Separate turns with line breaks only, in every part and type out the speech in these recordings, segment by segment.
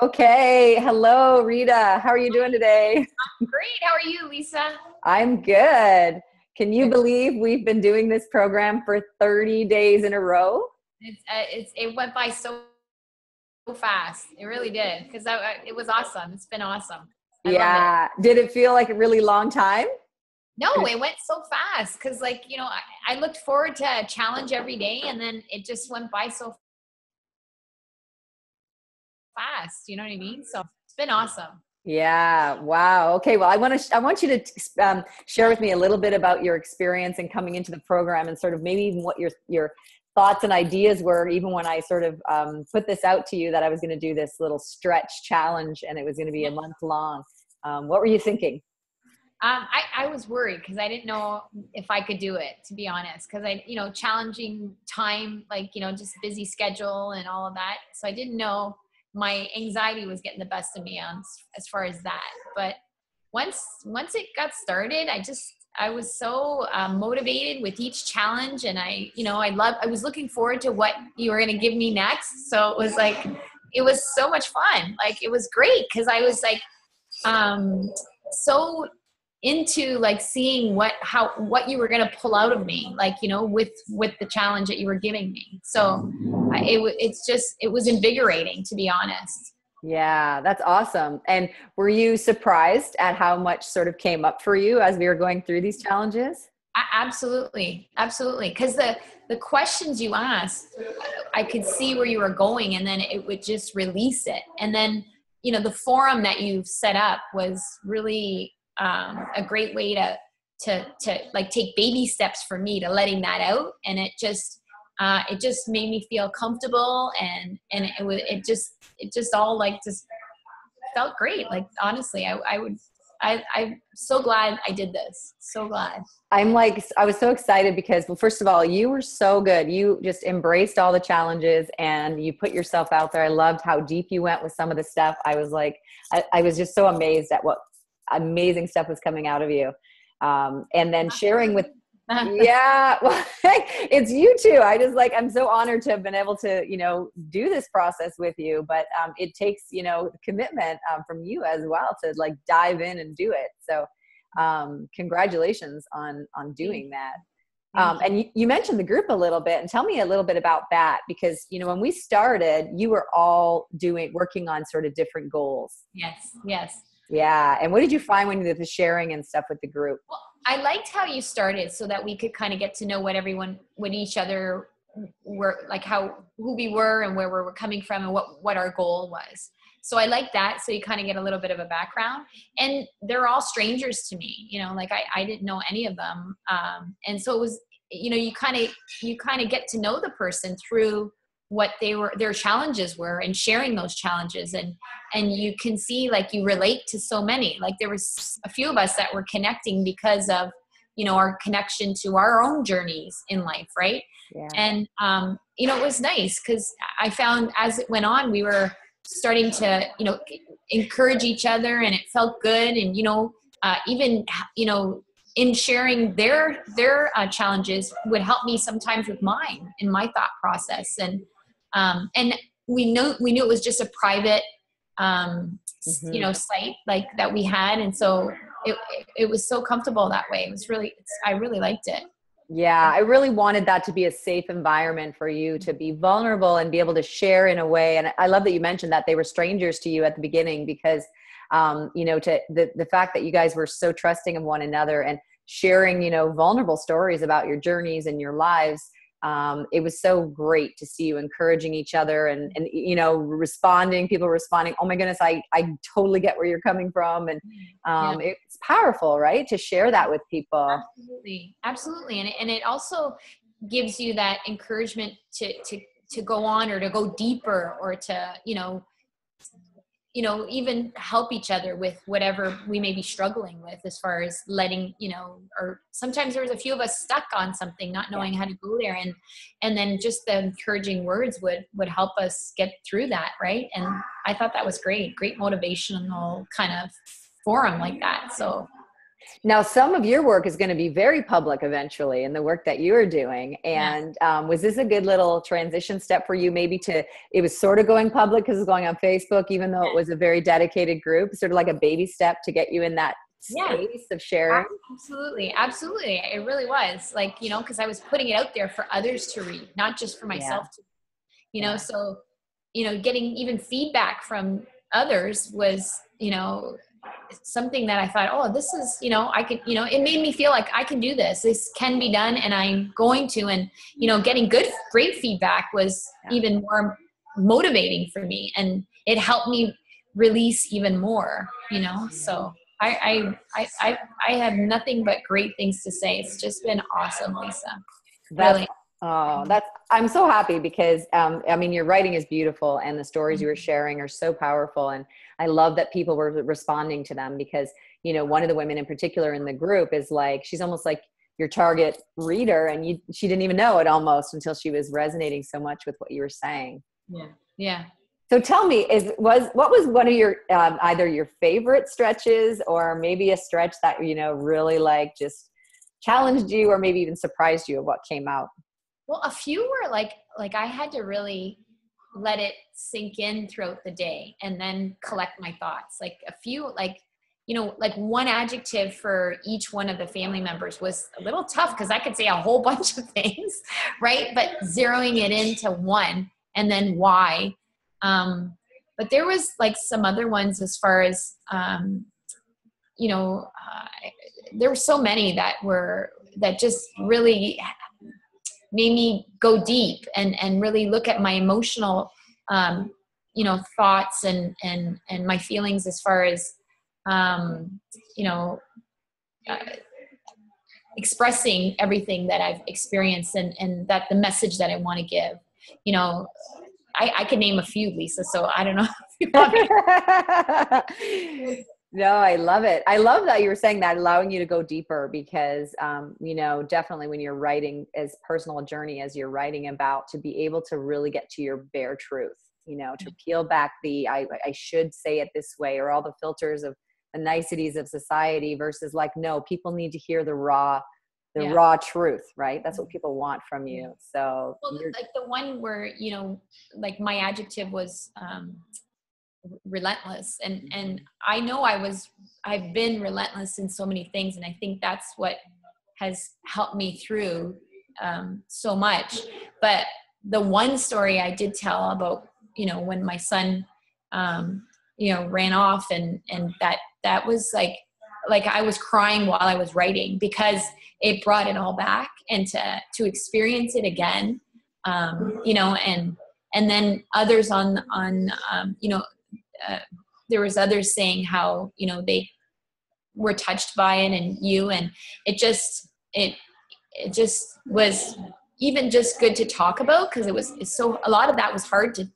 Okay. Hello, Rita. How are you doing today?
Great. How are you, Lisa?
I'm good. Can you
Good.
believe we've been doing this program for 30 days in a row?
It went by so fast. It really did because it was awesome. It's been awesome. I love it.
Yeah. Did it feel like a really long time?
No, it went so fast because, I looked forward to a challenge every day, and then it just went by so fast. You know what I mean? So it's been awesome.
Yeah. Wow. Okay. Well, I want you to share with me a little bit about your experience in coming into the program and sort of maybe even what your thoughts and ideas were, even when I sort of put this out to you that I was going to do this little stretch challenge and it was going to be a month long. What were you thinking?
I was worried because I didn't know if I could do it, to be honest, because challenging time, just busy schedule and all of that. So I didn't know, my anxiety was getting the best of me as far as that. But once it got started, I was so motivated with each challenge, and I was looking forward to what you were going to give me next. So it was so much fun. Like, it was great because I was um, so into seeing what you were going to pull out of me, with the challenge that you were giving me. So it was invigorating, to be honest.
Yeah, that's awesome. And were you surprised at how much sort of came up for you as we were going through these challenges?
Absolutely, absolutely. Because the questions you asked, I could see where you were going, and then it would just release it. And then, the forum that you've set up was really a great way to like take baby steps for me to letting that out, and it just made me feel comfortable, and it just all just felt great. Like, honestly, I'm so glad I did this. So glad.
I was so excited because, well, first of all, you were so good. You just embraced all the challenges and you put yourself out there. I loved how deep you went with some of the stuff. I was just so amazed at what amazing stuff was coming out of you. And then sharing with, yeah, well, it's you too. I'm so honored to have been able to, do this process with you, but it takes, commitment from you as well to like dive in and do it. So congratulations on doing that.
Thank you.
And you mentioned the group a little bit, and tell me a little bit about that, because when we started, you were all working on sort of different goals.
Yes, yes.
Yeah. And what did you find when you did the sharing and stuff with the group?
Well, I liked how you started so that we could kind of get to know what each other were, like who we were and where we were coming from and what our goal was. So I like that. So you kind of get a little bit of a background, and they're all strangers to me, I didn't know any of them. And so it was, you kind of get to know the person through what their challenges were, and sharing those challenges, and you can see, like, you relate to so many. Like, there was a few of us that were connecting because of our connection to our own journeys in life, right?
Yeah.
And it was nice because I found as it went on, we were starting to encourage each other, and it felt good. And even in sharing their challenges would help me sometimes with mine in my thought process. And we knew it was just a private site like that we had, and so it was so comfortable that way. It was I really liked it.
Yeah, I really wanted that to be a safe environment for you to be vulnerable and be able to share in a way. And I love that you mentioned that they were strangers to you at the beginning, because, to the fact that you guys were so trusting of one another and sharing, vulnerable stories about your journeys and your lives. It was so great to see you encouraging each other and people responding. Oh my goodness, I totally get where you're coming from. And
Yeah.
it's powerful, right? To share that with people.
Absolutely, absolutely. And it also gives you that encouragement to go on, or to go deeper, or to even help each other with whatever we may be struggling with, as far as letting, or sometimes there was a few of us stuck on something, not knowing how to go there. And then just the encouraging words would help us get through that. Right. And I thought that was great motivational kind of forum like that. So
Now, some of your work is going to be very public eventually in the work that you're doing.
Yeah.
And was this a good little transition step for you, maybe it was sort of going public because it's going on Facebook, even though it was a very dedicated group, sort of like a baby step to get you in that
Yeah.
space of sharing?
Absolutely. Absolutely. It really was like, because I was putting it out there for others to read, not just for
Yeah.
myself to, so, getting even feedback from others was, something that I thought, oh, this is, I could, it made me feel like I can do this. This can be done and I'm going to, and, getting great feedback was even more motivating for me. And it helped me release even more, so I have nothing but great things to say. It's just been awesome, Lisa.
That's
Really.
I'm so happy because I mean, your writing is beautiful and the stories you were sharing are so powerful, and I love that people were responding to them because one of the women in particular in the group is like, she's almost like your target reader, and she didn't even know it almost until she was resonating so much with what you were saying.
Yeah.
So tell me, what was one of your either your favorite stretches or maybe a stretch that really like just challenged you or maybe even surprised you of what came out?
Well, a few were like I had to really let it sink in throughout the day and then collect my thoughts. Like a few, like one adjective for each one of the family members was a little tough because I could say a whole bunch of things, right? But zeroing it into one and then why. But there was like some other ones as far as, there were so many that just really made me go deep and really look at my emotional, thoughts and my feelings as far as, you know, uh, expressing everything that I've experienced and that the message that I want to give. I can name a few, Lisa, so I don't know if you want me.
No, I love it. I love that you were saying that, allowing you to go deeper because, definitely when you're writing as personal a journey as you're writing about, to be able to really get to your bare truth, to peel back I should say it this way, or all the filters of the niceties of society versus like, no, people need to hear the raw truth, right? That's what people want from you. So
like the one where, like my adjective was, relentless and I know I've been relentless in so many things, and I think that's what has helped me through so much. But the one story I did tell about when my son ran off and that was like I was crying while I was writing because it brought it all back and to experience it again, and then others there was others saying how they were touched by it, and it just was even just good to talk about because it's so a lot of that was hard to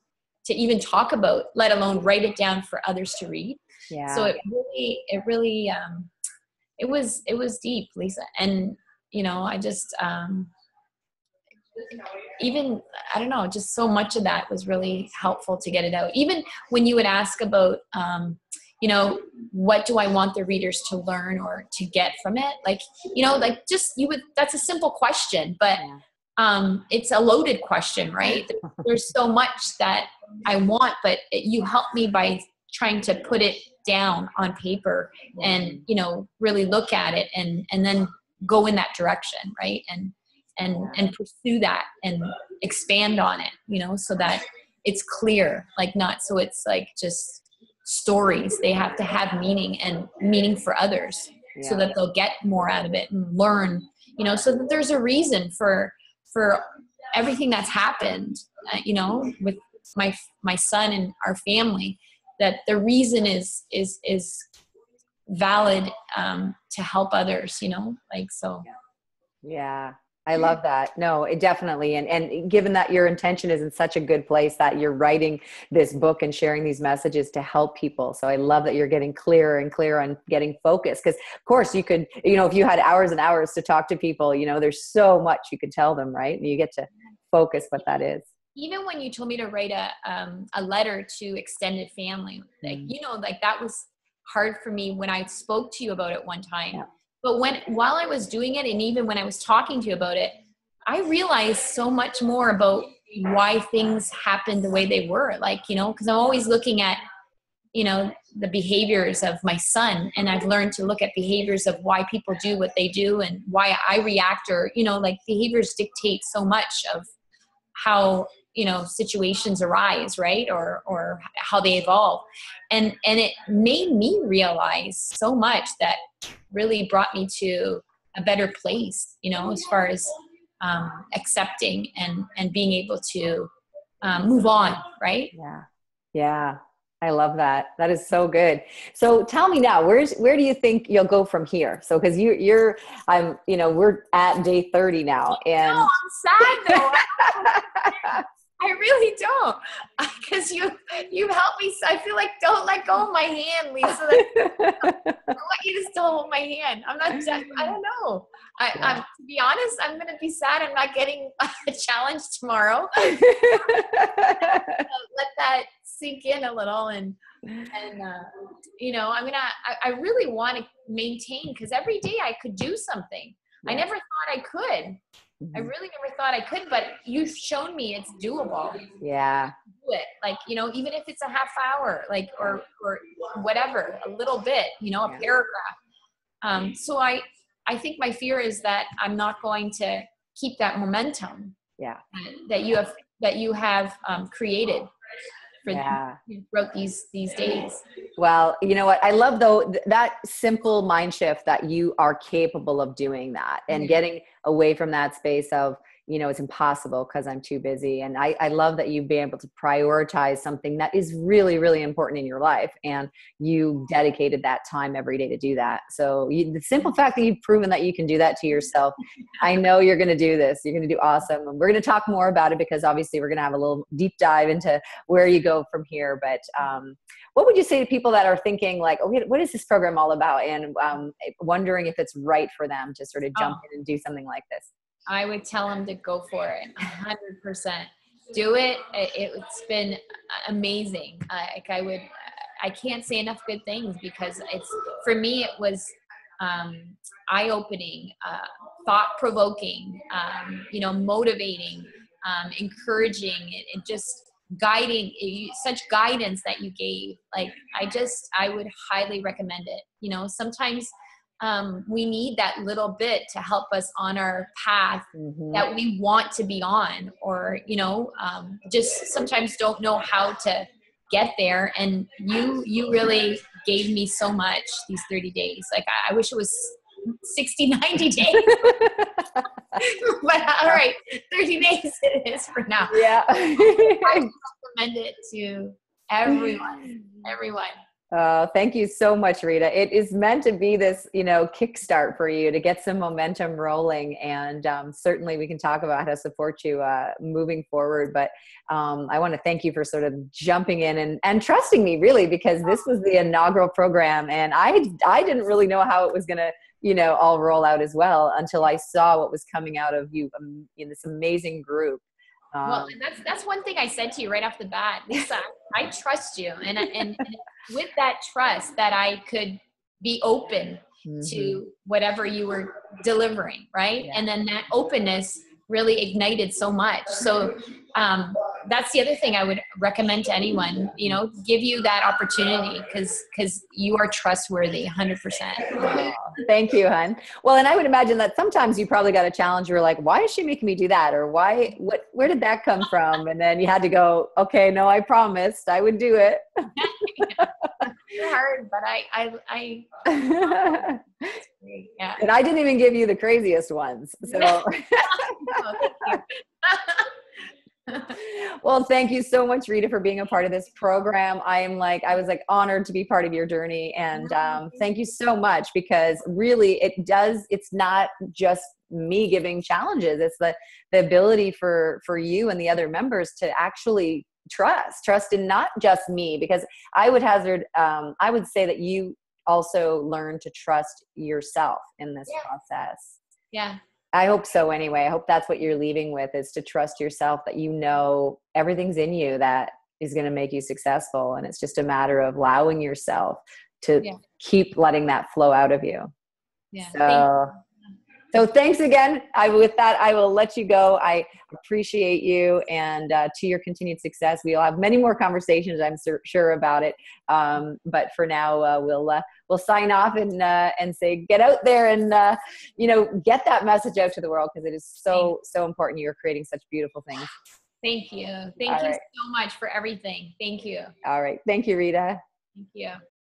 even talk about, let alone write it down for others to read. So it really it was deep, Lisa, and I just even, I don't know, just so much of that was really helpful to get it out. Even when you would ask about, what do I want the readers to learn or to get from it? Like, that's a simple question, but it's a loaded question, right? There's so much that I want, but you help me by trying to put it down on paper and, really look at it and then go in that direction. Right. And pursue that and expand on it, so that it's clear, like not, so it's like just stories. They have to have meaning and meaning for others so that they'll get more out of it and learn, so that there's a reason for everything that's happened, with my son and our family, that the reason is valid, to help others, so.
Yeah. I love that. No, it definitely. And given that your intention is in such a good place that you're writing this book and sharing these messages to help people. So I love that you're getting clearer and clearer on getting focused. Because of course you could, if you had hours and hours to talk to people, there's so much you could tell them, right? And you get to focus what that is.
Even when you told me to write a letter to extended family, like, that was hard for me when I spoke to you about it one time. But while I was doing it, and even when I was talking to you about it, I realized so much more about why things happened the way they were. Like, because I'm always looking at, the behaviors of my son, and I've learned to look at behaviors of why people do what they do and why I react, or, like behaviors dictate so much of how, situations arise, right? Or how they evolve. And it made me realize so much that really brought me to a better place, as far as accepting and being able to move on, right?
Yeah. Yeah. I love that. That is so good. So tell me now, where do you think you'll go from here? So, cause we're at day 30 now, and
no, I'm sad though. I really don't, because you've helped me. So I feel like, don't let go of my hand, Lisa. I want you to still hold my hand. I'm not. I don't know. I'm to be honest, I'm going to be sad. I'm not getting a challenge tomorrow. Let that sink in a little, and I really want to maintain, because every day I could do something. Yeah. I never thought I could. I really never thought I could, but you've shown me it's doable.
Yeah.
Do it. Like, even if it's a half hour, like, or whatever, a little bit, a paragraph. So I think my fear is that I'm not going to keep that momentum.
Yeah.
That you have created throughout these days.
Well, you know what? I love though that simple mind shift that you are capable of doing that and getting away from that space of, it's impossible because I'm too busy. And I love that you've been able to prioritize something that is really, really important in your life. And you dedicated that time every day to do that. So the simple fact that you've proven that you can do that to yourself, I know you're going to do this. You're going to do awesome. And we're going to talk more about it, because obviously we're going to have a little deep dive into where you go from here. But what would you say to people that are thinking like, okay, what is this program all about? And wondering if it's right for them to sort of jump in and do something like this?
I would tell them to go for it. 100%. Do it. It's been amazing. I can't say enough good things, because for me, it was eye-opening, thought-provoking, motivating, encouraging, and just guiding, such guidance that you gave. Like, I would highly recommend it. Sometimes we need that little bit to help us on our path that we want to be on, or, just sometimes don't know how to get there. And you really gave me so much these 30 days. Like, I wish it was 60, 90 days, but all right, 30 days it is for now.
Yeah.
I recommend it to everyone.
Thank you so much, Rita. It is meant to be this, kickstart for you to get some momentum rolling. And certainly we can talk about how to support you moving forward. But I want to thank you for sort of jumping in and trusting me, really, because this was the inaugural program. And I didn't really know how it was going to, all roll out as well, until I saw what was coming out of you in this amazing group.
Well, that's one thing I said to you right off the bat, Lisa. I trust you, and with that trust, that I could be open to whatever you were delivering, right? Yeah. And then that openness really ignited so much. So that's the other thing I would recommend to anyone. Give you that opportunity, because you are trustworthy, 100%.
Oh, thank you, hon. Well, and I would imagine that sometimes you probably got a challenge. You're like, why is she making me do that? Or where did that come from? And then you had to go, okay, no, I promised I would do it.
It's hard, but I
yeah. And I didn't even give you the craziest ones. So.
Oh, thank you.
Well, thank you so much, Rita, for being a part of this program. I was honored to be part of your journey. And thank you so much, because really it's not just me giving challenges. It's the ability for you and the other members to actually trust in not just me, because I would say that you also learn to trust yourself in this process.
Yeah.
I hope so anyway. I hope that's what you're leaving with, is to trust yourself, that everything's in you that is going to make you successful. And it's just a matter of allowing yourself to keep letting that flow out of you.
Yeah. Thank
So, so thanks again. With that, I will let you go. I appreciate you, and to your continued success. We'll have many more conversations, I'm sure about it. But for now, we'll sign off and say, get out there and get that message out to the world, because it is so important. You're creating such beautiful things.
Thank you. Thank you so much for everything. Thank you.
All right. Thank you, Rita.
Thank you.